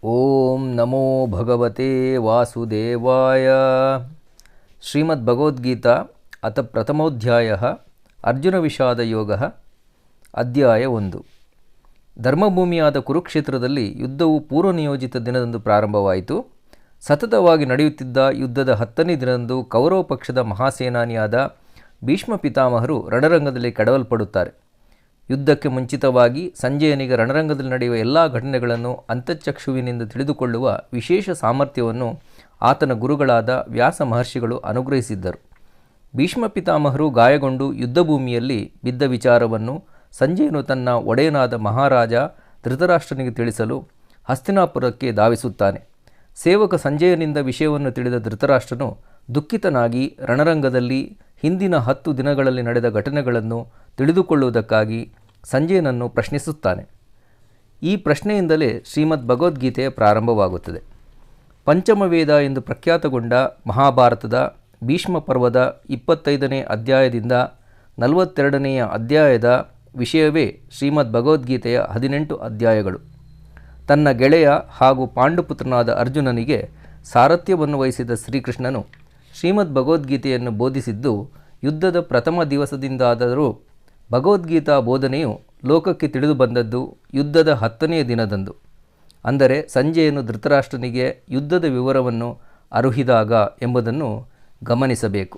ಓಂ ನಮೋ ಭಗವತೆ ವಾಸುದೇವಾಯ. ಶ್ರೀಮದ್ ಭಗವದ್ಗೀತಾ ಅಥ ಪ್ರಥಮೋಧ್ಯಾಯಃ ಅರ್ಜುನ ವಿಷಾದ ಯೋಗಃ. ಅಧ್ಯಾಯ 1. ಧರ್ಮಭೂಮಿಯಾದ ಕುರುಕ್ಷೇತ್ರದಲ್ಲಿ ಯುದ್ಧವು ಪೂರ್ವನಿಯೋಜಿತ ದಿನದಂದು ಪ್ರಾರಂಭವಾಯಿತು. ಸತತವಾಗಿ ನಡೆಯುತ್ತಿದ್ದ ಯುದ್ಧದ 10ನೇ ದಿನದಂದು ಕೌರವ ಪಕ್ಷದ ಮಹಾಸೇನಾನಿಯಾದ ಭೀಷ್ಮ ಪಿತಾಮಹರು ರಣರಂಗದಲ್ಲಿ ಕೆಡವಲ್ಪಡುತ್ತಾರೆ. ಯುದ್ಧಕ್ಕೆ ಮುಂಚಿತವಾಗಿ ಸಂಜಯನಿಗೆ ರಣರಂಗದಲ್ಲಿ ನಡೆಯುವ ಎಲ್ಲ ಘಟನೆಗಳನ್ನು ಅಂತಃಚಕ್ಷುವಿನಿಂದ ತಿಳಿದುಕೊಳ್ಳುವ ವಿಶೇಷ ಸಾಮರ್ಥ್ಯವನ್ನು ಆತನ ಗುರುಗಳಾದ ವ್ಯಾಸ ಮಹರ್ಷಿಗಳು ಅನುಗ್ರಹಿಸಿದ್ದರು. ಭೀಷ್ಮ ಪಿತಾಮಹರು ಗಾಯಗೊಂಡು ಯುದ್ಧಭೂಮಿಯಲ್ಲಿ ಬಿದ್ದ ವಿಚಾರವನ್ನು ಸಂಜಯನು ತನ್ನ ಒಡೆಯನಾದ ಮಹಾರಾಜ ಧೃತರಾಷ್ಟ್ರನಿಗೆ ತಿಳಿಸಲು ಹಸ್ತಿನಾಪುರಕ್ಕೆ ಧಾವಿಸುತ್ತಾನೆ. ಸೇವಕ ಸಂಜಯನಿಂದ ವಿಷಯವನ್ನು ತಿಳಿದ ಧೃತರಾಷ್ಟ್ರನು ದುಃಖಿತನಾಗಿ ರಣರಂಗದಲ್ಲಿ ಹಿಂದಿನ 10 ದಿನಗಳಲ್ಲಿ ನಡೆದ ಘಟನೆಗಳನ್ನು ತಿಳಿದುಕೊಳ್ಳುವುದಕ್ಕಾಗಿ ಸಂಜಯನನ್ನು ಪ್ರಶ್ನಿಸುತ್ತಾನೆ. ಈ ಪ್ರಶ್ನೆಯಿಂದಲೇ ಶ್ರೀಮದ್ ಭಗವದ್ಗೀತೆಯ ಪ್ರಾರಂಭವಾಗುತ್ತದೆ. ಪಂಚಮ ವೇದ ಎಂದು ಪ್ರಖ್ಯಾತಗೊಂಡ ಮಹಾಭಾರತದ ಭೀಷ್ಮ ಪರ್ವದ 25ನೇ ಅಧ್ಯಾಯದಿಂದ 42ನೆಯ ಅಧ್ಯಾಯದ ವಿಷಯವೇ ಶ್ರೀಮದ್ ಭಗವದ್ಗೀತೆಯ 18 ಅಧ್ಯಾಯಗಳು. ತನ್ನ ಗೆಳೆಯ ಹಾಗೂ ಪಾಂಡುಪುತ್ರನಾದ ಅರ್ಜುನನಿಗೆ ಸಾರಥ್ಯವನ್ನು ವಹಿಸಿದ ಶ್ರೀಕೃಷ್ಣನು ಶ್ರೀಮದ್ ಭಗವದ್ಗೀತೆಯನ್ನು ಬೋಧಿಸಿದ್ದು ಯುದ್ಧದ ಪ್ರಥಮ ದಿವಸದಿಂದಾದರೂ ಭಗವದ್ಗೀತಾ ಬೋಧನೆಯು ಲೋಕಕ್ಕೆ ತಿಳಿದು ಬಂದದ್ದು ಯುದ್ಧದ 10ನೆಯ ದಿನದಂದು, ಅಂದರೆ ಸಂಜಯನು ಧೃತರಾಷ್ಟ್ರನಿಗೆ ಯುದ್ಧದ ವಿವರವನ್ನು ಅರುಹಿದಾಗ ಎಂಬುದನ್ನು ಗಮನಿಸಬೇಕು.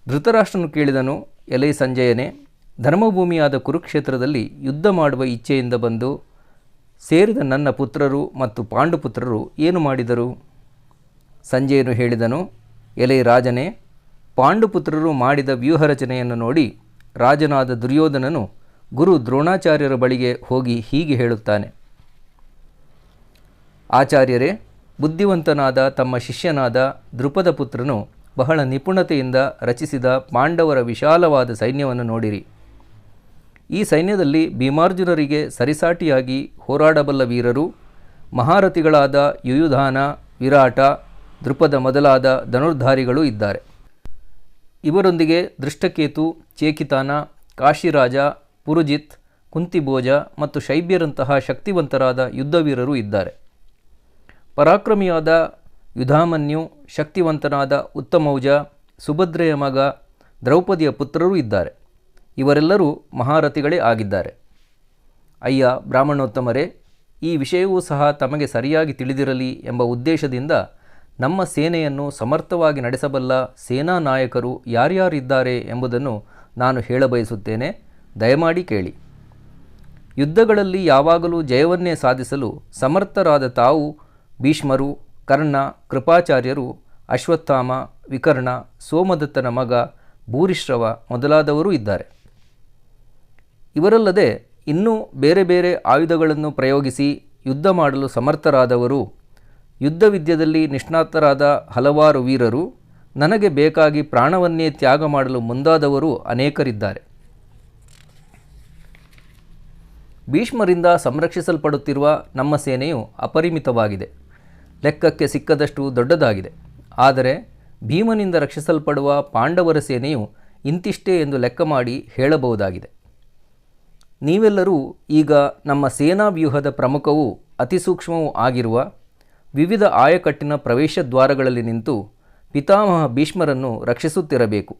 ಧೃತರಾಷ್ಟ್ರನು ಕೇಳಿದನು, ಎಲೈ ಸಂಜಯನೇ, ಧರ್ಮಭೂಮಿಯಾದ ಕುರುಕ್ಷೇತ್ರದಲ್ಲಿ ಯುದ್ಧ ಮಾಡುವ ಇಚ್ಛೆಯಿಂದ ಬಂದು ಸೇರಿದ ನನ್ನ ಪುತ್ರರು ಮತ್ತು ಪಾಂಡುಪುತ್ರರು ಏನು ಮಾಡಿದರು? ಸಂಜಯನು ಹೇಳಿದನು, ಎಲೈ ರಾಜನೇ, ಪಾಂಡುಪುತ್ರರು ಮಾಡಿದ ವ್ಯೂಹರಚನೆಯನ್ನು ನೋಡಿ ರಾಜನಾದ ದುರ್ಯೋಧನನು ಗುರು ದ್ರೋಣಾಚಾರ್ಯರ ಬಳಿಗೆ ಹೋಗಿ ಹೀಗೆ ಹೇಳುತ್ತಾನೆ. ಆಚಾರ್ಯರೇ, ಬುದ್ಧಿವಂತನಾದ ತಮ್ಮ ಶಿಷ್ಯನಾದ ದೃಪದ ಪುತ್ರನು ಬಹಳ ನಿಪುಣತೆಯಿಂದ ರಚಿಸಿದ ಪಾಂಡವರ ವಿಶಾಲವಾದ ಸೈನ್ಯವನ್ನು ನೋಡಿರಿ. ಈ ಸೈನ್ಯದಲ್ಲಿ ಭೀಮಾರ್ಜುನರಿಗೆ ಸರಿಸಾಟಿಯಾಗಿ ಹೋರಾಡಬಲ್ಲ ವೀರರು, ಮಹಾರಥಿಗಳಾದ ಯುಯುಧಾನ, ವಿರಾಟ, ದೃಪದ ಮೊದಲಾದ ಧನುರ್ಧಾರಿಗಳೂ ಇದ್ದಾರೆ. ಇವರೊಂದಿಗೆ ದೃಷ್ಟಕೇತು, ಚೇಕಿತಾನ, ಕಾಶಿರಾಜ, ಪುರುಜಿತ್, ಕುಂತಿಭೋಜ ಮತ್ತು ಶೈಬ್ಯರಂತಹ ಶಕ್ತಿವಂತರಾದ ಯುದ್ಧವೀರರೂ ಇದ್ದಾರೆ. ಪರಾಕ್ರಮಿಯಾದ ಯುಧಾಮನ್ಯು, ಶಕ್ತಿವಂತನಾದ ಉತ್ತಮೌಜ, ಸುಭದ್ರೆಯ ಮಗ ದ್ರೌಪದಿಯ ಪುತ್ರರೂ ಇದ್ದಾರೆ. ಇವರೆಲ್ಲರೂ ಮಹಾರಥಿಗಳೇ ಆಗಿದ್ದಾರೆ. ಅಯ್ಯ ಬ್ರಾಹ್ಮಣೋತ್ತಮರೇ, ಈ ವಿಷಯವೂ ಸಹ ತಮಗೆ ಸರಿಯಾಗಿ ತಿಳಿದಿರಲಿ ಎಂಬ ಉದ್ದೇಶದಿಂದ ನಮ್ಮ ಸೇನೆಯನ್ನು ಸಮರ್ಥವಾಗಿ ನಡೆಸಬಲ್ಲ ಸೇನಾ ನಾಯಕರು ಯಾರ್ಯಾರಿದ್ದಾರೆ ಎಂಬುದನ್ನು ನಾನು ಹೇಳಬಯಸುತ್ತೇನೆ. ದಯಮಾಡಿ ಕೇಳಿ. ಯುದ್ಧಗಳಲ್ಲಿ ಯಾವಾಗಲೂ ಜಯವನ್ನೇ ಸಾಧಿಸಲು ಸಮರ್ಥರಾದ ತಾವು ಭೀಷ್ಮರು, ಕರ್ಣ, ಕೃಪಾಚಾರ್ಯರು, ಅಶ್ವತ್ಥಾಮ, ವಿಕರ್ಣ, ಸೋಮದತ್ತನ ಮಗ ಭೂರಿಶ್ರವ ಮೊದಲಾದವರೂ ಇದ್ದಾರೆ. ಇವರಲ್ಲದೆ ಇನ್ನೂ ಬೇರೆ ಬೇರೆ ಆಯುಧಗಳನ್ನು ಪ್ರಯೋಗಿಸಿ ಯುದ್ಧ ಮಾಡಲು ಸಮರ್ಥರಾದವರು, ಯುದ್ಧ ವಿದ್ಯೆಯಲ್ಲಿ ನಿಷ್ಣಾತರಾದ ಹಲವಾರು ವೀರರು, ನನಗೆ ಬೇಕಾಗಿ ಪ್ರಾಣವನ್ನೇ ತ್ಯಾಗ ಮಾಡಲು ಮುಂದಾದವರು ಅನೇಕರಿದ್ದಾರೆ. ಭೀಷ್ಮರಿಂದ ಸಂರಕ್ಷಿಸಲ್ಪಡುತ್ತಿರುವ ನಮ್ಮ ಸೇನೆಯು ಅಪರಿಮಿತವಾಗಿದೆ, ಲೆಕ್ಕಕ್ಕೆ ಸಿಕ್ಕದಷ್ಟು ದೊಡ್ಡದಾಗಿದೆ. ಆದರೆ ಭೀಮನಿಂದ ರಕ್ಷಿಸಲ್ಪಡುವ ಪಾಂಡವರ ಸೇನೆಯು ಇಂತಿಷ್ಟೇ ಎಂದು ಲೆಕ್ಕ ಮಾಡಿ ಹೇಳಬಹುದಾಗಿದೆ. ನೀವೆಲ್ಲರೂ ಈಗ ನಮ್ಮ ಸೇನಾ ವ್ಯೂಹದ ಪ್ರಮುಖವೂ ಅತಿಸೂಕ್ಷ್ಮವೂ ಆಗಿರುವ ವಿವಿಧ ಆಯಕಟ್ಟಿನ ಪ್ರವೇಶ ದ್ವಾರಗಳಲ್ಲಿ ನಿಂತು ಪಿತಾಮಹ ಭೀಷ್ಮರನ್ನು ರಕ್ಷಿಸುತ್ತಿರಬೇಕು.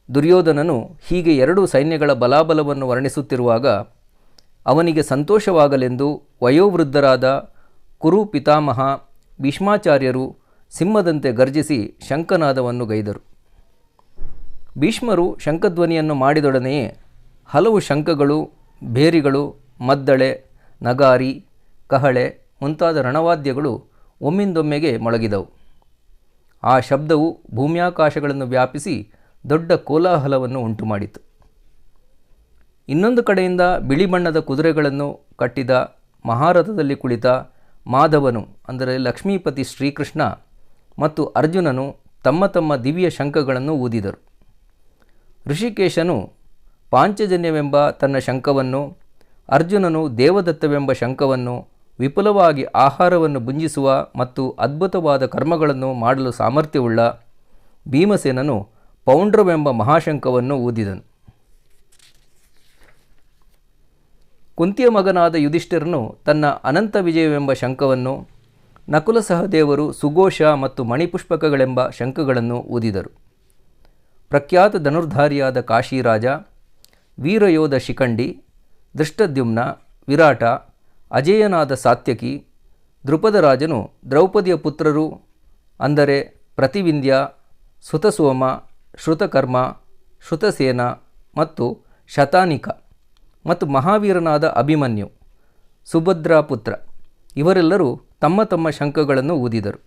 ದುರ್ಯೋಧನನು ಹೀಗೆ 2 ಸೈನ್ಯಗಳ ಬಲಾಬಲವನ್ನು ವರ್ಣಿಸುತ್ತಿರುವಾಗ ಅವನಿಗೆ ಸಂತೋಷವಾಗಲೆಂದು ವಯೋವೃದ್ಧರಾದ ಕುರು ಪಿತಾಮಹ ಭೀಷ್ಮಾಚಾರ್ಯರು ಸಿಂಹದಂತೆ ಗರ್ಜಿಸಿ ಶಂಖನಾದವನ್ನು ಗೈದರು. ಭೀಷ್ಮರು ಶಂಖಧ್ವನಿಯನ್ನು ಮಾಡಿದೊಡನೆಯೇ ಹಲವು ಶಂಖಗಳು, ಭೇರಿಗಳು, ಮದ್ದಳೆ, ನಗಾರಿ, ಕಹಳೆ ಮುಂತಾದ ರಣವಾದ್ಯಗಳು ಒಮ್ಮಿಂದೊಮ್ಮೆಗೆ ಮೊಳಗಿದವು. ಆ ಶಬ್ದವು ಭೂಮ್ಯಾಕಾಶಗಳನ್ನು ವ್ಯಾಪಿಸಿ ದೊಡ್ಡ ಕೋಲಾಹಲವನ್ನು ಉಂಟುಮಾಡಿತು. ಇನ್ನೊಂದು ಕಡೆಯಿಂದ ಬಿಳಿ ಬಣ್ಣದ ಕುದುರೆಗಳನ್ನು ಕಟ್ಟಿದ ಮಹಾರಥದಲ್ಲಿ ಕುಳಿತ ಮಾಧವನು, ಅಂದರೆ ಲಕ್ಷ್ಮೀಪತಿ ಶ್ರೀಕೃಷ್ಣ ಮತ್ತು ಅರ್ಜುನನು ತಮ್ಮ ತಮ್ಮ ದಿವ್ಯ ಶಂಖಗಳನ್ನು ಊದಿದರು. ಋಷಿಕೇಶನು ಪಾಂಚಜನ್ಯವೆಂಬ ತನ್ನ ಶಂಖವನ್ನು, ಅರ್ಜುನನು ದೇವದತ್ತವೆಂಬ ಶಂಖವನ್ನು, ವಿಪುಲವಾಗಿ ಆಹಾರವನ್ನು ಭುಂಜಿಸುವ ಮತ್ತು ಅದ್ಭುತವಾದ ಕರ್ಮಗಳನ್ನು ಮಾಡಲು ಸಾಮರ್ಥ್ಯವುಳ್ಳ ಭೀಮಸೇನನು ಪೌಂಡ್ರವೆಂಬ ಮಹಾಶಂಖವನ್ನು ಊದಿದನು. ಕುಂತಿಯ ಮಗನಾದ ಯುಧಿಷ್ಠಿರನು ತನ್ನ ಅನಂತ ವಿಜಯವೆಂಬ ಶಂಖವನ್ನು, ನಕುಲ ಸಹದೇವರು ಸುಘೋಷ ಮತ್ತು ಮಣಿಪುಷ್ಪಕಗಳೆಂಬ ಶಂಖಗಳನ್ನು ಊದಿದರು. ಪ್ರಖ್ಯಾತ ಧನುರ್ಧಾರಿಯಾದ ಕಾಶಿರಾಜ, ವೀರಯೋಧ ಶಿಖಂಡಿ, ದೃಷ್ಟದ್ಯುಮ್ನ, ವಿರಾಟ, ಅಜೇಯನಾದ ಸಾತ್ಯಕಿ, ದೃಪದರಾಜನು ದ್ರೌಪದಿಯ ಪುತ್ರರು ಅಂದರೆ ಪ್ರತಿವಿಂಧ್ಯ, ಸುತಸೋಮ, ಶ್ರುತಕರ್ಮ, ಶ್ರುತಸೇನ ಮತ್ತು ಶತಾನಿಕ ಮತ್ತು ಮಹಾವೀರನಾದ ಅಭಿಮನ್ಯು, ಸುಭದ್ರಾ ಪುತ್ರ ಇವರೆಲ್ಲರೂ ತಮ್ಮ ತಮ್ಮ ಶಂಖಗಳನ್ನು ಊದಿದರು.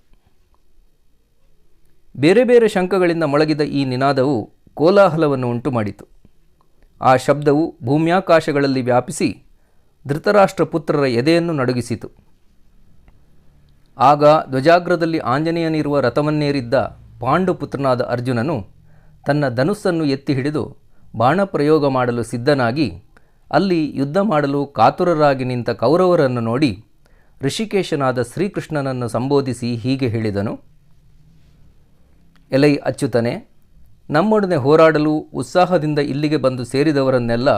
ಬೇರೆ ಬೇರೆ ಶಂಖಗಳಿಂದ ಮೊಳಗಿದ ಈ ನಿನಾದವು ಕೋಲಾಹಲವನ್ನು ಉಂಟುಮಾಡಿತು. ಆ ಶಬ್ದವು ಭೂಮ್ಯಾಕಾಶಗಳಲ್ಲಿ ವ್ಯಾಪಿಸಿ ಧೃತರಾಷ್ಟ್ರ ಪುತ್ರರ ಎದೆಯನ್ನು ನಡುಗಿಸಿತು. ಆಗ ಧ್ವಜಾಗ್ರದಲ್ಲಿ ಆಂಜನೇಯನಿರುವ ರಥವನ್ನೇರಿದ್ದ ಪಾಂಡುಪುತ್ರನಾದ ಅರ್ಜುನನು ತನ್ನ ಧನುಸ್ಸನ್ನು ಎತ್ತಿ ಹಿಡಿದು ಬಾಣಪ್ರಯೋಗ ಮಾಡಲು ಸಿದ್ಧನಾಗಿ ಅಲ್ಲಿ ಯುದ್ಧ ಮಾಡಲು ಕಾತುರರಾಗಿ ನಿಂತ ಕೌರವರನ್ನು ನೋಡಿ ಋಷಿಕೇಶನಾದ ಶ್ರೀಕೃಷ್ಣನನ್ನು ಸಂಬೋಧಿಸಿ ಹೀಗೆ ಹೇಳಿದನು: ಎಲೈ ಅಚ್ಯುತನೇ, ನಮ್ಮೊಡನೆ ಹೋರಾಡಲು ಉತ್ಸಾಹದಿಂದ ಇಲ್ಲಿಗೆ ಬಂದು ಸೇರಿದವರನ್ನೆಲ್ಲ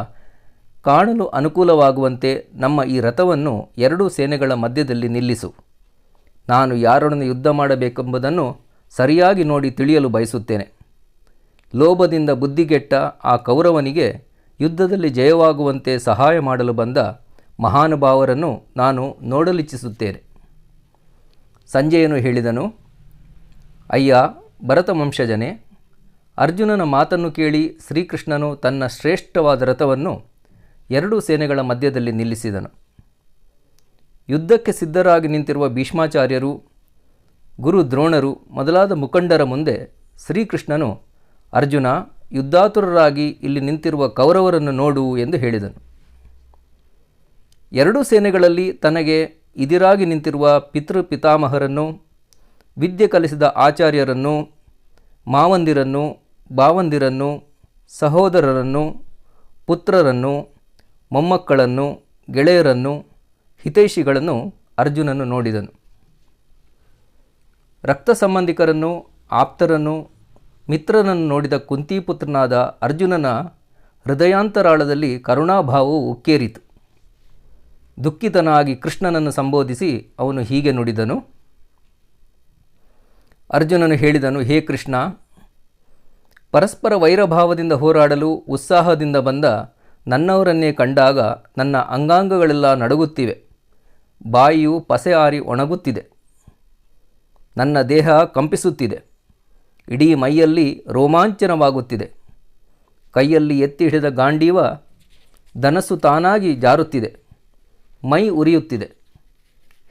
ಕಾಣಲು ಅನುಕೂಲವಾಗುವಂತೆ ನಮ್ಮ ಈ ರಥವನ್ನು ಎರಡೂ ಸೇನೆಗಳ ಮಧ್ಯದಲ್ಲಿ ನಿಲ್ಲಿಸು. ನಾನು ಯಾರೊಡನೆ ಯುದ್ಧ ಮಾಡಬೇಕೆಂಬುದನ್ನು ಸರಿಯಾಗಿ ನೋಡಿ ತಿಳಿಯಲು ಬಯಸುತ್ತೇನೆ. ಲೋಭದಿಂದ ಬುದ್ಧಿಗೆಟ್ಟ ಆ ಕೌರವನಿಗೆ ಯುದ್ಧದಲ್ಲಿ ಜಯವಾಗುವಂತೆ ಸಹಾಯ ಮಾಡಲು ಬಂದ ಮಹಾನುಭಾವರನ್ನು ನಾನು ನೋಡಲಿಚ್ಛಿಸುತ್ತೇನೆ. ಸಂಜಯನು ಹೇಳಿದನು: ಅಯ್ಯ ಭರತ ವಂಶಜನೇ, ಅರ್ಜುನನ ಮಾತನ್ನು ಕೇಳಿ ಶ್ರೀಕೃಷ್ಣನು ತನ್ನ ಶ್ರೇಷ್ಠವಾದ ರಥವನ್ನು ಎರಡೂ ಸೇನೆಗಳ ಮಧ್ಯದಲ್ಲಿ ನಿಲ್ಲಿಸಿದನು. ಯುದ್ಧಕ್ಕೆ ಸಿದ್ಧರಾಗಿ ನಿಂತಿರುವ ಭೀಷ್ಮಾಚಾರ್ಯರು, ಗುರು ದ್ರೋಣರು ಮೊದಲಾದ ಮುಖಂಡರ ಮುಂದೆ ಶ್ರೀಕೃಷ್ಣನು, ಅರ್ಜುನ, ಯುದ್ಧಾತುರರಾಗಿ ಇಲ್ಲಿ ನಿಂತಿರುವ ಕೌರವರನ್ನು ನೋಡು ಎಂದು ಹೇಳಿದನು. ಎರಡೂ ಸೇನೆಗಳಲ್ಲಿ ತನಗೆ ಇದಿರಾಗಿ ನಿಂತಿರುವ ಪಿತೃಪಿತಾಮಹರನ್ನು, ವಿದ್ಯೆ ಕಲಿಸಿದ ಆಚಾರ್ಯರನ್ನು, ಮಾವಂದಿರನ್ನು, ಭಾವಂದಿರನ್ನು, ಸಹೋದರರನ್ನು, ಪುತ್ರರನ್ನು, ಮೊಮ್ಮಕ್ಕಳನ್ನು, ಗೆಳೆಯರನ್ನು, ಹಿತೈಷಿಗಳನ್ನು ಅರ್ಜುನನು ನೋಡಿದನು. ರಕ್ತ ಸಂಬಂಧಿಕರನ್ನು, ಆಪ್ತರನ್ನು, ಮಿತ್ರನನ್ನು ನೋಡಿದ ಕುಂತಿಪುತ್ರನಾದ ಅರ್ಜುನನ ಹೃದಯಾಂತರಾಳದಲ್ಲಿ ಕರುಣಾಭಾವವು ಉಕ್ಕೇರಿತು. ದುಃಖಿತನಾಗಿ ಕೃಷ್ಣನನ್ನು ಸಂಬೋಧಿಸಿ ಅವನು ಹೀಗೆ ನುಡಿದನು: ಅರ್ಜುನನು ಹೇಳಿದನು, ಹೇ ಕೃಷ್ಣ, ಪರಸ್ಪರ ವೈರಭಾವದಿಂದ ಹೋರಾಡಲು ಉತ್ಸಾಹದಿಂದ ಬಂದ ನನ್ನವರನ್ನೇ ಕಂಡಾಗ ನನ್ನ ಅಂಗಾಂಗಗಳೆಲ್ಲ ನಡುಗುತ್ತಿವೆ, ಬಾಯಿಯು ಪಸೆ ಆರಿ ಒಣಗುತ್ತಿದೆ, ನನ್ನ ದೇಹ ಕಂಪಿಸುತ್ತಿದೆ, ಇಡೀ ಮೈಯಲ್ಲಿ ರೋಮಾಂಚನವಾಗುತ್ತಿದೆ, ಕೈಯಲ್ಲಿ ಎತ್ತಿ ಹಿಡಿದ ಗಾಂಡೀವ ಧನಸ್ಸು ತಾನಾಗಿ ಜಾರುತ್ತಿದೆ, ಮೈ ಉರಿಯುತ್ತಿದೆ.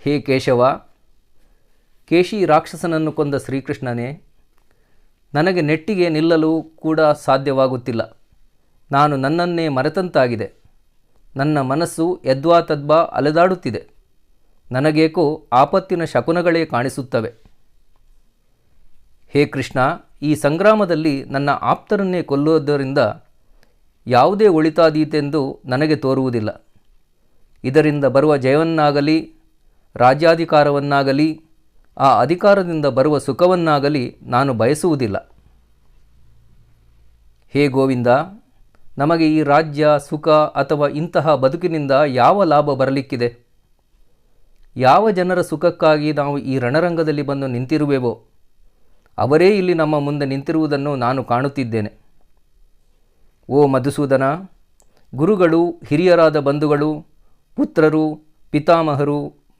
ಹೇ ಕೇಶವ, ಕೇಶಿ ರಾಕ್ಷಸನನ್ನು ಕೊಂದ ಶ್ರೀಕೃಷ್ಣನೇ, ನನಗೆ ನೆಟ್ಟಿಗೆ ನಿಲ್ಲಲು ಕೂಡ ಸಾಧ್ಯವಾಗುತ್ತಿಲ್ಲ. ನಾನು ನನ್ನನ್ನೇ ಮರೆತಂತಾಗಿದೆ. ನನ್ನ ಮನಸ್ಸು ಯದ್ವಾ ತದ್ವಾ ಅಲೆದಾಡುತ್ತಿದೆ. ನನಗೇಕೋ ಆಪತ್ತಿನ ಶಕುನಗಳೇ ಕಾಣಿಸುತ್ತವೆ. ಹೇ ಕೃಷ್ಣ, ಈ ಸಂಗ್ರಾಮದಲ್ಲಿ ನನ್ನ ಆಪ್ತರನ್ನೇ ಕೊಲ್ಲುವುದರಿಂದ ಯಾವುದೇ ಒಳಿತಾದೀತೆಂದು ನನಗೆ ತೋರುವುದಿಲ್ಲ. ಇದರಿಂದ ಬರುವ ಜಯವನ್ನಾಗಲಿ, ರಾಜ್ಯಾಧಿಕಾರವನ್ನಾಗಲಿ, ಆ ಅಧಿಕಾರದಿಂದ ಬರುವ ಸುಖವನ್ನಾಗಲಿ ನಾನು ಬಯಸುವುದಿಲ್ಲ. ಹೇ ಗೋವಿಂದ, ನಮಗೆ ಈ ರಾಜ್ಯ, ಸುಖ ಅಥವಾ ಇಂತಹ ಬದುಕಿನಿಂದ ಯಾವ ಲಾಭ ಬರಲಿಕ್ಕಿದೆ? ಯಾವ ಜನರ ಸುಖಕ್ಕಾಗಿ ನಾವು ಈ ರಣರಂಗದಲ್ಲಿ ಬಂದು ನಿಂತಿರುವೆವೋ ಅವರೇ ಇಲ್ಲಿ ನಮ್ಮ ಮುಂದೆ ನಿಂತಿರುವುದನ್ನು ನಾನು ಕಾಣುತ್ತಿದ್ದೇನೆ. ಓ ಮಧುಸೂದನ, ಗುರುಗಳು, ಹಿರಿಯರಾದ ಬಂಧುಗಳು, ಪುತ್ರರು, ಪಿತಾಮಹರು,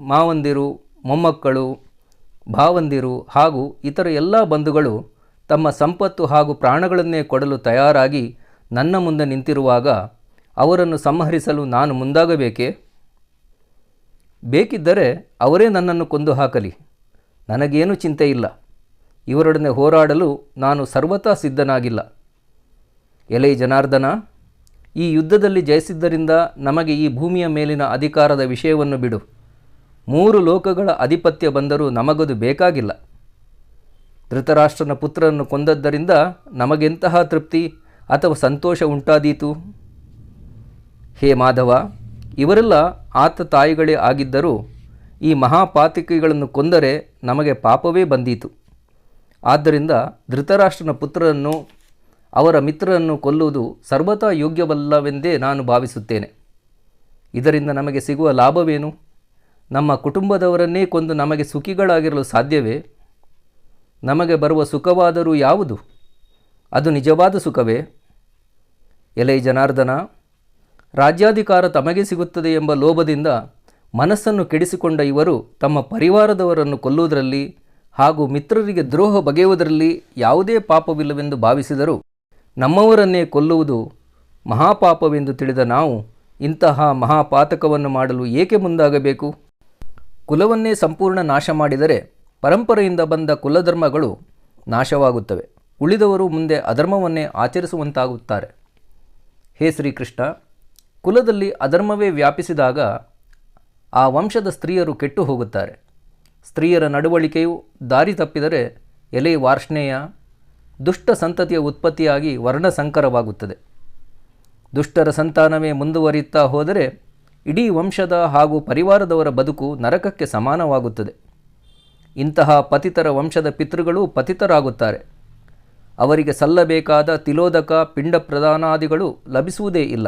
ಮಾವಂದಿರು, ಮೊಮ್ಮಕ್ಕಳು, ಭಾವಂದಿರು ಹಾಗೂ ಇತರ ಎಲ್ಲ ಬಂಧುಗಳು ತಮ್ಮ ಸಂಪತ್ತು ಹಾಗೂ ಪ್ರಾಣಗಳನ್ನೇ ಕೊಡಲು ತಯಾರಾಗಿ ನನ್ನ ಮುಂದೆ ನಿಂತಿರುವಾಗ ಅವರನ್ನು ಸಂಹರಿಸಲು ನಾನು ಮುಂದಾಗಬೇಕೇ? ಬೇಕಿದ್ದರೆ ಅವರೇ ನನ್ನನ್ನು ಕೊಂದು ಹಾಕಲಿ, ನನಗೇನು ಚಿಂತೆ ಇಲ್ಲ. ಇವರೊಡನೆ ಹೋರಾಡಲು ನಾನು ಸರ್ವತಾ ಸಿದ್ಧನಾಗಿಲ್ಲ. ಎಲೈ ಜನಾರ್ದನ, ಈ ಯುದ್ಧದಲ್ಲಿ ಜಯಿಸಿದ್ದರಿಂದ ನಮಗೆ ಈ ಭೂಮಿಯ ಮೇಲಿನ ಅಧಿಕಾರದ ವಿಷಯವನ್ನು ಬಿಡು. 3 ಲೋಕಗಳ ಅಧಿಪತ್ಯ ಬಂದರೂ ನಮಗದು ಬೇಕಾಗಿಲ್ಲ. ಧೃತರಾಷ್ಟ್ರನ ಪುತ್ರರನ್ನು ಕೊಂದದ್ದರಿಂದ ನಮಗೆಂತಹ ತೃಪ್ತಿ ಅಥವಾ ಸಂತೋಷ ಉಂಟಾದೀತು? ಹೇ ಮಾಧವ, ಇವರೆಲ್ಲ ಆತ ತಾಯಿಗಳೇ ಆಗಿದ್ದರೂ ಈ ಮಹಾಪಾತಕಿಗಳನ್ನು ಕೊಂದರೆ ನಮಗೆ ಪಾಪವೇ ಬಂದೀತು. ಆದ್ದರಿಂದ ಧೃತರಾಷ್ಟ್ರನ ಪುತ್ರರನ್ನು, ಅವರ ಮಿತ್ರರನ್ನು ಕೊಲ್ಲುವುದು ಸರ್ವತಾ ಯೋಗ್ಯವಲ್ಲವೆಂದೇ ನಾನು ಭಾವಿಸುತ್ತೇನೆ. ಇದರಿಂದ ನಮಗೆ ಸಿಗುವ ಲಾಭವೇನು? ನಮ್ಮ ಕುಟುಂಬದವರನ್ನೇ ಕೊಂದು ನಮಗೆ ಸುಖಿಗಳಾಗಿರಲು ಸಾಧ್ಯವೇ? ನಮಗೆ ಬರುವ ಸುಖವಾದರೂ ಯಾವುದು? ಅದು ನಿಜವಾದ ಸುಖವೇ? ಎಲೈ ಜನಾರ್ದನ, ರಾಜ್ಯಾಧಿಕಾರ ತಮಗೆ ಸಿಗುತ್ತದೆ ಎಂಬ ಲೋಭದಿಂದ ಮನಸ್ಸನ್ನು ಕೆಡಿಸಿಕೊಂಡ ಇವರು ತಮ್ಮ ಪರಿವಾರದವರನ್ನು ಕೊಲ್ಲುವುದರಲ್ಲಿ ಹಾಗೂ ಮಿತ್ರರಿಗೆ ದ್ರೋಹ ಬಗೆಯುವುದರಲ್ಲಿ ಯಾವುದೇ ಪಾಪವಿಲ್ಲವೆಂದು ಭಾವಿಸಿದರು. ನಮ್ಮವರನ್ನೇ ಕೊಲ್ಲುವುದು ಮಹಾಪಾಪವೆಂದು ತಿಳಿದ ನಾವು ಇಂತಹ ಮಹಾಪಾತಕವನ್ನು ಮಾಡಲು ಏಕೆ ಮುಂದಾಗಬೇಕು? ಕುಲವನ್ನೇ ಸಂಪೂರ್ಣ ನಾಶ ಮಾಡಿದರೆ ಪರಂಪರೆಯಿಂದ ಬಂದ ಕುಲಧರ್ಮಗಳು ನಾಶವಾಗುತ್ತವೆ. ಉಳಿದವರು ಮುಂದೆ ಅಧರ್ಮವನ್ನೇ ಆಚರಿಸುವಂತಾಗುತ್ತಾರೆ. ಹೇ ಶ್ರೀಕೃಷ್ಣ, ಕುಲದಲ್ಲಿ ಅಧರ್ಮವೇ ವ್ಯಾಪಿಸಿದಾಗ ಆ ವಂಶದ ಸ್ತ್ರೀಯರು ಕೆಟ್ಟು ಹೋಗುತ್ತಾರೆ. ಸ್ತ್ರೀಯರ ನಡವಳಿಕೆಯು ದಾರಿ ತಪ್ಪಿದರೆ ಎಲೆ ವಾರ್ಷ್ಣೇಯ, ದುಷ್ಟ ಸಂತತಿಯ ಉತ್ಪತ್ತಿಯಾಗಿ ವರ್ಣಸಂಕರವಾಗುತ್ತದೆ. ದುಷ್ಟರ ಸಂತಾನವೇ ಮುಂದುವರಿಯುತ್ತಾ ಹೋದರೆ ಇಡೀ ವಂಶದ ಹಾಗೂ ಪರಿವಾರದವರ ಬದುಕು ನರಕಕ್ಕೆ ಸಮಾನವಾಗುತ್ತದೆ. ಇಂತಹ ಪತಿತರ ವಂಶದ ಪಿತೃಗಳು ಪತಿತರಾಗುತ್ತಾರೆ. ಅವರಿಗೆ ಸಲ್ಲಬೇಕಾದ ತಿಲೋದಕ, ಪಿಂಡ ಪ್ರದಾನಾದಿಗಳು ಲಭಿಸುವುದೇ ಇಲ್ಲ.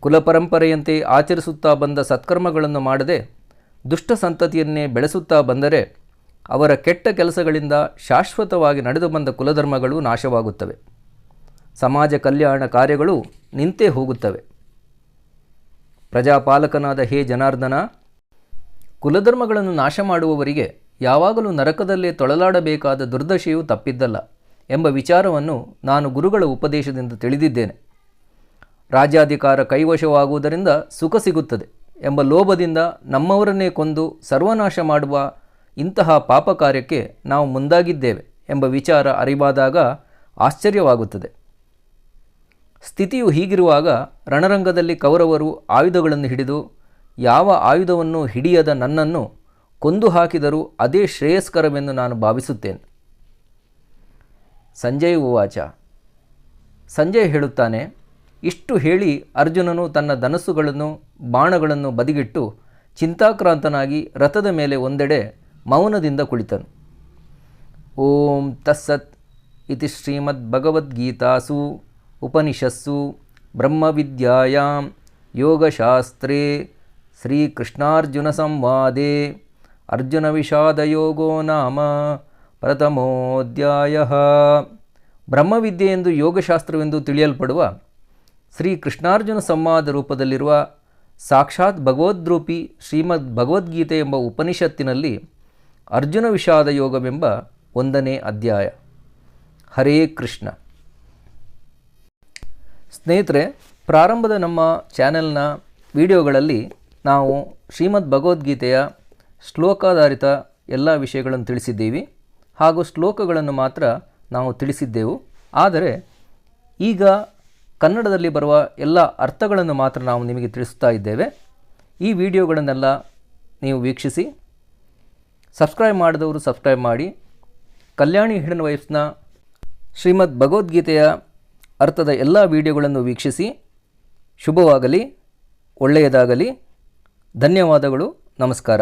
ಕುಲಪರಂಪರೆಯಂತೆ ಆಚರಿಸುತ್ತಾ ಬಂದ ಸತ್ಕರ್ಮಗಳನ್ನು ಮಾಡದೆ ದುಷ್ಟ ಸಂತತಿಯನ್ನೇ ಬೆಳೆಸುತ್ತಾ ಬಂದರೆ ಅವರ ಕೆಟ್ಟ ಕೆಲಸಗಳಿಂದ ಶಾಶ್ವತವಾಗಿ ನಡೆದು ಬಂದ ಕುಲಧರ್ಮಗಳು ನಾಶವಾಗುತ್ತವೆ. ಸಮಾಜ ಕಲ್ಯಾಣ ಕಾರ್ಯಗಳು ನಿಂತೇ ಹೋಗುತ್ತವೆ. ಪ್ರಜಾಪಾಲಕನಾದ ಹೇ ಜನಾರ್ದನ, ಕುಲಧರ್ಮಗಳನ್ನು ನಾಶ ಮಾಡುವವರಿಗೆ ಯಾವಾಗಲೂ ನರಕದಲ್ಲೇ ತೊಳಲಾಡಬೇಕಾದ ದುರ್ದಶೆಯು ತಪ್ಪಿದ್ದಲ್ಲ ಎಂಬ ವಿಚಾರವನ್ನು ನಾನು ಗುರುಗಳ ಉಪದೇಶದಿಂದ ತಿಳಿದಿದ್ದೇನೆ. ರಾಜ್ಯಾಧಿಕಾರ ಕೈವಶವಾಗುವುದರಿಂದ ಸುಖ ಸಿಗುತ್ತದೆ ಎಂಬ ಲೋಭದಿಂದ ನಮ್ಮವರನ್ನೇ ಕೊಂದು ಸರ್ವನಾಶ ಮಾಡುವ ಇಂತಹ ಪಾಪ ಕಾರ್ಯಕ್ಕೆ ನಾವು ಮುಂದಾಗಿದ್ದೇವೆ ಎಂಬ ವಿಚಾರ ಅರಿವಾದಾಗ ಆಶ್ಚರ್ಯವಾಗುತ್ತದೆ. ಸ್ಥಿತಿಯು ಹೀಗಿರುವಾಗ ರಣರಂಗದಲ್ಲಿ ಕೌರವರು ಆಯುಧಗಳನ್ನು ಹಿಡಿದು ಯಾವ ಆಯುಧವನ್ನು ಹಿಡಿಯದ ನನ್ನನ್ನು ಕೊಂದು ಹಾಕಿದರೂ ಅದೇ ಶ್ರೇಯಸ್ಕರವೆಂದು ನಾನು ಭಾವಿಸುತ್ತೇನೆ. ಸಂಜಯ ಉವಾಚ. ಸಂಜಯ ಹೇಳುತ್ತಾನೆ, ಇಷ್ಟು ಹೇಳಿ ಅರ್ಜುನನು ತನ್ನ ಧನಸ್ಸುಗಳನ್ನು ಬಾಣಗಳನ್ನು ಬದಿಗಿಟ್ಟು ಚಿಂತಾಕ್ರಾಂತನಾಗಿ ರಥದ ಮೇಲೆ ಒಂದೆಡೆ ಮೌನದಿಂದ ಕುಳಿತನು. ಓಂ ತಸ್ಸತ್ ಇತಿ ಶ್ರೀಮದ್ಭಗವದ್ಗೀತಾಸು ಉಪನಿಷತ್ಸು ಬ್ರಹ್ಮವಿದ್ಯಾಯಾಂ ಯೋಗಶಾಸ್ತ್ರೇ ಶ್ರೀಕೃಷ್ಣಾರ್ಜುನ ಸಂವಾದೇ ಅರ್ಜುನ ವಿಷಾದಯೋಗೋ ನಾಮ ಪ್ರಥಮೋಧ್ಯಾಯಃ. ಬ್ರಹ್ಮವಿದ್ಯೆ ಎಂದು ಯೋಗಶಾಸ್ತ್ರವೆಂದು ತಿಳಿಯಲ್ಪಡುವ ಶ್ರೀಕೃಷ್ಣಾರ್ಜುನ ಸಂವಾದ ರೂಪದಲ್ಲಿರುವ ಸಾಕ್ಷಾತ್ ಭಗವದ್ರೂಪಿ ಶ್ರೀಮದ್ ಭಗವದ್ಗೀತೆ ಎಂಬ ಉಪನಿಷತ್ತಿನಲ್ಲಿ ಅರ್ಜುನ ವಿಷಾದ ಯೋಗವೆಂಬ 1ನೇ ಅಧ್ಯಾಯ. ಹರೇ ಕೃಷ್ಣ. ಸ್ನೇಹಿತರೆ, ಪ್ರಾರಂಭದ ನಮ್ಮ ಚಾನೆಲ್ನ ವಿಡಿಯೋಗಳಲ್ಲಿ ನಾವು ಶ್ರೀಮದ್ ಭಗವದ್ಗೀತೆಯ ಶ್ಲೋಕಾಧಾರಿತ ಎಲ್ಲ ವಿಷಯಗಳನ್ನು ತಿಳಿಸಿದ್ದೀವಿ ಹಾಗೂ ಶ್ಲೋಕಗಳನ್ನು ಮಾತ್ರ ನಾವು ತಿಳಿಸಿದ್ದೆವು. ಆದರೆ ಈಗ ಕನ್ನಡದಲ್ಲಿ ಬರುವ ಎಲ್ಲ ಅರ್ಥಗಳನ್ನು ಮಾತ್ರ ನಾವು ನಿಮಗೆ ತಿಳಿಸುತ್ತಾ ಇದ್ದೇವೆ. ಈ ವಿಡಿಯೋಗಳನ್ನೆಲ್ಲ ನೀವು ವೀಕ್ಷಿಸಿ. ಸಬ್ಸ್ಕ್ರೈಬ್ ಮಾಡಿದವರು ಸಬ್ಸ್ಕ್ರೈಬ್ ಮಾಡಿ. ಕಲ್ಯಾಣಿ ಹಿಡನ್ ವೈಬ್ಸ್ನ ಶ್ರೀಮದ್ ಭಗವದ್ಗೀತೆಯ ಅರ್ಥದ ಎಲ್ಲ ವಿಡಿಯೋಗಳನ್ನು ವೀಕ್ಷಿಸಿ. ಶುಭವಾಗಲಿ, ಒಳ್ಳೆಯದಾಗಲಿ. ಧನ್ಯವಾದಗಳು. ನಮಸ್ಕಾರ.